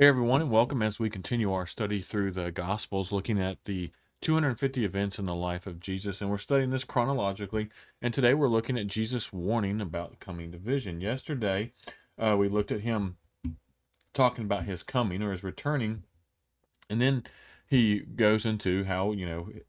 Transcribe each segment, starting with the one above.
Hey everyone, and welcome as we continue our study through the Gospels, looking at the 250 events in the life of Jesus, and we're studying this chronologically. And today we're looking at Jesus' warning about coming division. Yesterday, we looked at him talking about his coming or his returning, and then he goes into how,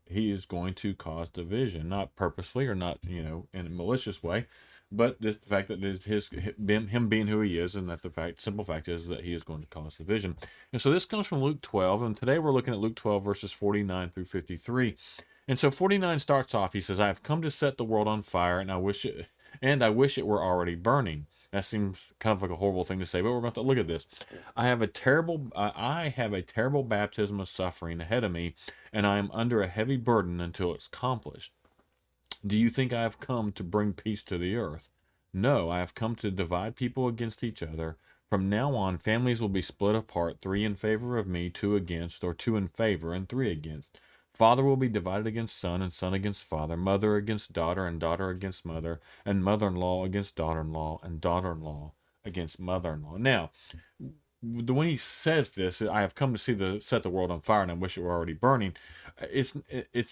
he is going to cause division, not purposely or not, in a malicious way, but the fact that it's him being who he is, and that simple fact is that he is going to cause division. And so this comes from Luke 12, and today we're looking at Luke 12 verses 49 through 53. And so 49 starts off, he says, "I have come to set the world on fire, and I wish it were already burning." That seems kind of like a horrible thing to say, but we're about to look at this. I have a terrible baptism of suffering ahead of me, and I am under a heavy burden until it's accomplished. Do you think I have come to bring peace to the earth? No, I have come to divide people against each other. From now on, families will be split apart, three in favor of me, two against, or two in favor and three against. Father will be divided against son, and son against father, mother against daughter, and daughter against mother, and mother in law against daughter in law, and daughter in law against mother in law. Now, when he says this, "I have come to set the world on fire, and I wish it were already burning." It's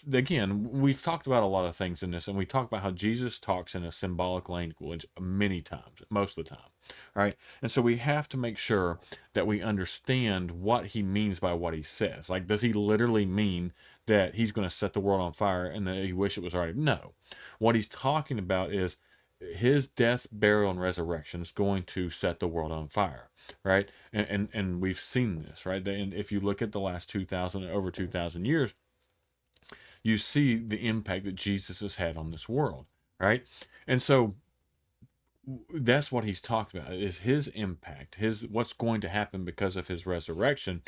again, we've talked about a lot of things in this, and we talk about how Jesus talks in a symbolic language many times, most of the time. All right, and so we have to make sure that we understand what he means by what he says. Like, does he literally mean that he's going to set the world on fire and that he wish it was already? No. What he's talking about is his death, burial, and resurrection is going to set the world on fire, right? And we've seen this, right? And if you look at the last 2,000 years, you see the impact that Jesus has had on this world, right? And so that's what he's talked about, is his impact, his what's going to happen because of his resurrection.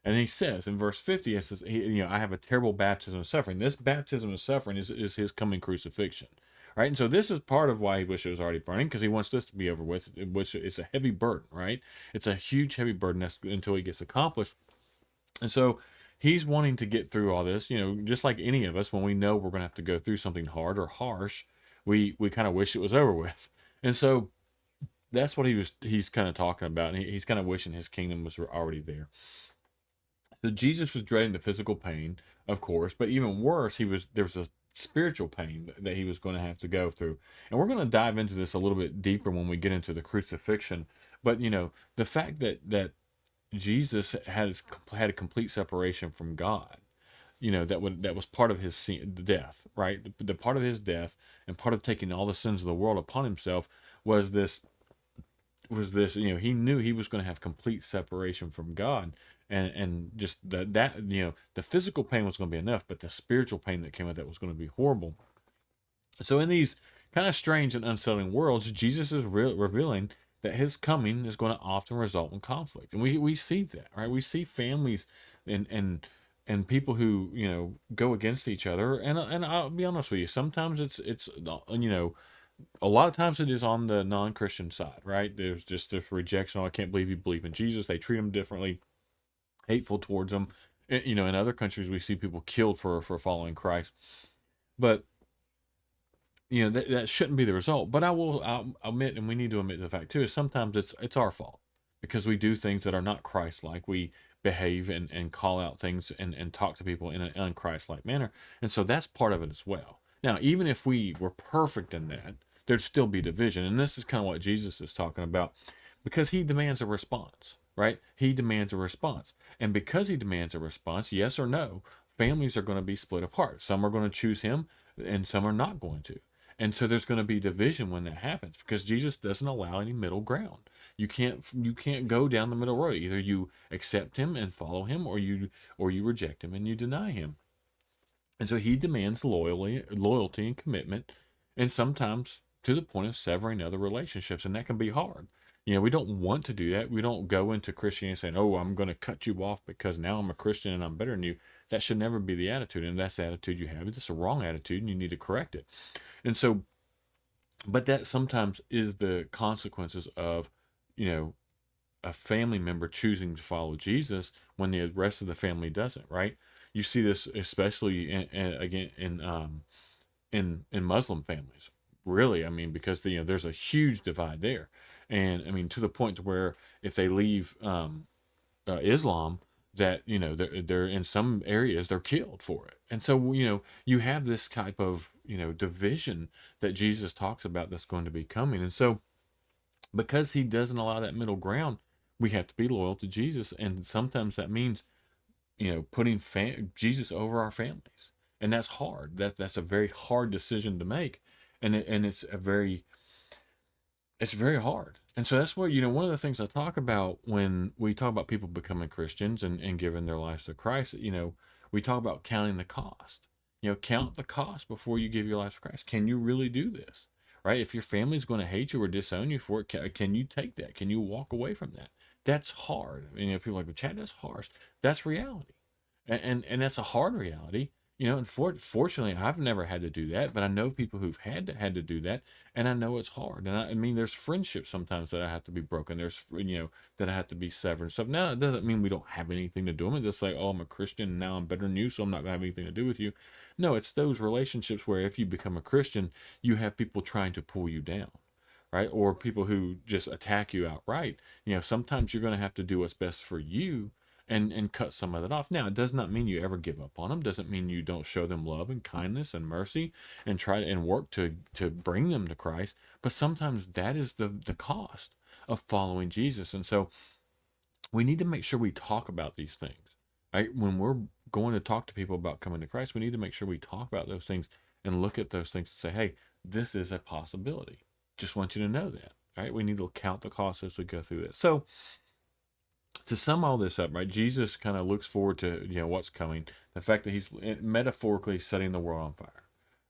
And he says in verse 50, it says, "I have a terrible baptism of suffering." This baptism of suffering is his coming crucifixion, right? And so this is part of why he wishes it was already burning, because he wants this to be over with, which it's a heavy burden, right? It's a huge, heavy burden until he gets accomplished. And so he's wanting to get through all this, just like any of us, when we know we're going to have to go through something hard or harsh, we kind of wish it was over with. And so that's what he's kind of talking about. And he's kind of wishing his kingdom was already there. So Jesus was dreading the physical pain, of course, but even worse, there was a spiritual pain that he was going to have to go through. And we're going to dive into this a little bit deeper when we get into the crucifixion. But the fact that Jesus had a complete separation from God, that was part of his death, right? The part of his death and part of taking all the sins of the world upon himself was this. He knew he was going to have complete separation from God, and just the physical pain was going to be enough, but the spiritual pain that came with that was going to be horrible. So in these kind of strange and unsettling worlds, Jesus is revealing that his coming is going to often result in conflict, and we see that, right? We see families and people who go against each other, and I'll be honest with you, sometimes it's a lot of times it is on the non-Christian side, right? There's just this rejection. "Oh, I can't believe you believe in Jesus." They treat them differently, hateful towards them. In other countries, we see people killed for following Christ. But that shouldn't be the result. But I'll admit, and we need to admit the fact too, is sometimes it's our fault because we do things that are not Christ-like. We behave and call out things and talk to people in an unchrist-like manner, and so that's part of it as well. Now, even if we were perfect in that, there'd still be division, and this is kind of what Jesus is talking about, because he demands a response, right? He demands a response, and because he demands a response, yes or no, families are going to be split apart. Some are going to choose him, and some are not going to. And so there's going to be division when that happens, because Jesus doesn't allow any middle ground. You can't go down the middle road. Either you accept him and follow him, or you reject him and you deny him. And so he demands loyalty and commitment, and sometimes to the point of severing other relationships, and that can be hard. We don't want to do that. We don't go into Christianity saying, "Oh, I'm going to cut you off because now I'm a Christian and I'm better than you." That should never be the attitude, and that's the attitude you have. It's a wrong attitude, and you need to correct it. And so, but that sometimes is the consequences of, you know, a family member choosing to follow Jesus when the rest of the family doesn't, right? You see this especially again in Muslim families. Really, I mean, because there's a huge divide there, and I mean to the point to where if they leave Islam, that they're in some areas they're killed for it. And so you have this type of division that Jesus talks about that's going to be coming. And so because he doesn't allow that middle ground, we have to be loyal to Jesus, and sometimes that means putting Jesus over our families, and that's hard. That's a very hard decision to make, and it's very hard. And so that's what, one of the things I talk about when we talk about people becoming Christians and giving their lives to Christ, we talk about counting the cost. Count the cost before you give your life to Christ. Can you really do this? Right? If your family's going to hate you or disown you for it, can you take that? Can you walk away from that? That's hard. People are like, Chad, that's harsh. That's reality. And that's a hard reality. And fortunately, I've never had to do that, but I know people who've had to do that, and I know it's hard. And I mean, there's friendships sometimes that I have to be broken. There's that I have to be severed and stuff. Now, it doesn't mean we don't have anything to do with it. It's like, oh, I'm a Christian, and now I'm better than you, so I'm not gonna have anything to do with you. No, it's those relationships where if you become a Christian, you have people trying to pull you down, right? Or people who just attack you outright. Sometimes you're going to have to do what's best for you and cut some of that off. Now, it does not mean you ever give up on them. Doesn't mean you don't show them love and kindness and mercy and try and work to bring them to Christ. But sometimes that is the cost of following Jesus. And so we need to make sure we talk about these things. Right? When we're going to talk to people about coming to Christ, we need to make sure we talk about those things and look at those things and say, hey, this is a possibility. Just want you to know that. Right? We need to count the cost as we go through this. So to sum all this up, right, Jesus kind of looks forward to what's coming. The fact that he's metaphorically setting the world on fire.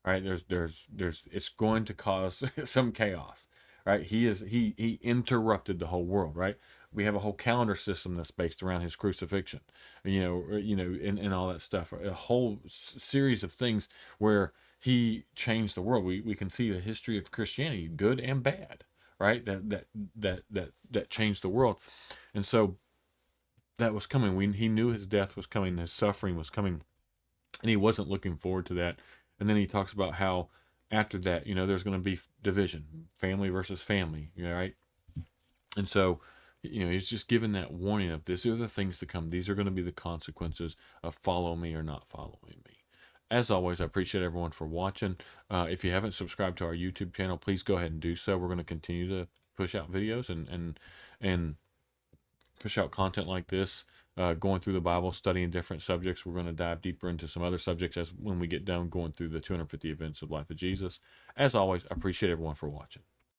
Right? There's it's going to cause some chaos. Right? He interrupted the whole world. Right? We have a whole calendar system that's based around his crucifixion. And all that stuff. A whole series of things where he changed the world. We can see the history of Christianity, good and bad. Right? That changed the world. And so that was coming. He knew his death was coming, his suffering was coming, and he wasn't looking forward to that. And then he talks about how after that, there's going to be division, family versus family, right? And so, he's just given that warning of these are the things to come. These are going to be the consequences of follow me or not following me. As always, I appreciate everyone for watching. If you haven't subscribed to our YouTube channel, please go ahead and do so. We're going to continue to push out videos and push out content like this, going through the Bible, studying different subjects. We're going to dive deeper into some other subjects as when we get done going through the 250 events of life of Jesus. As always, I appreciate everyone for watching.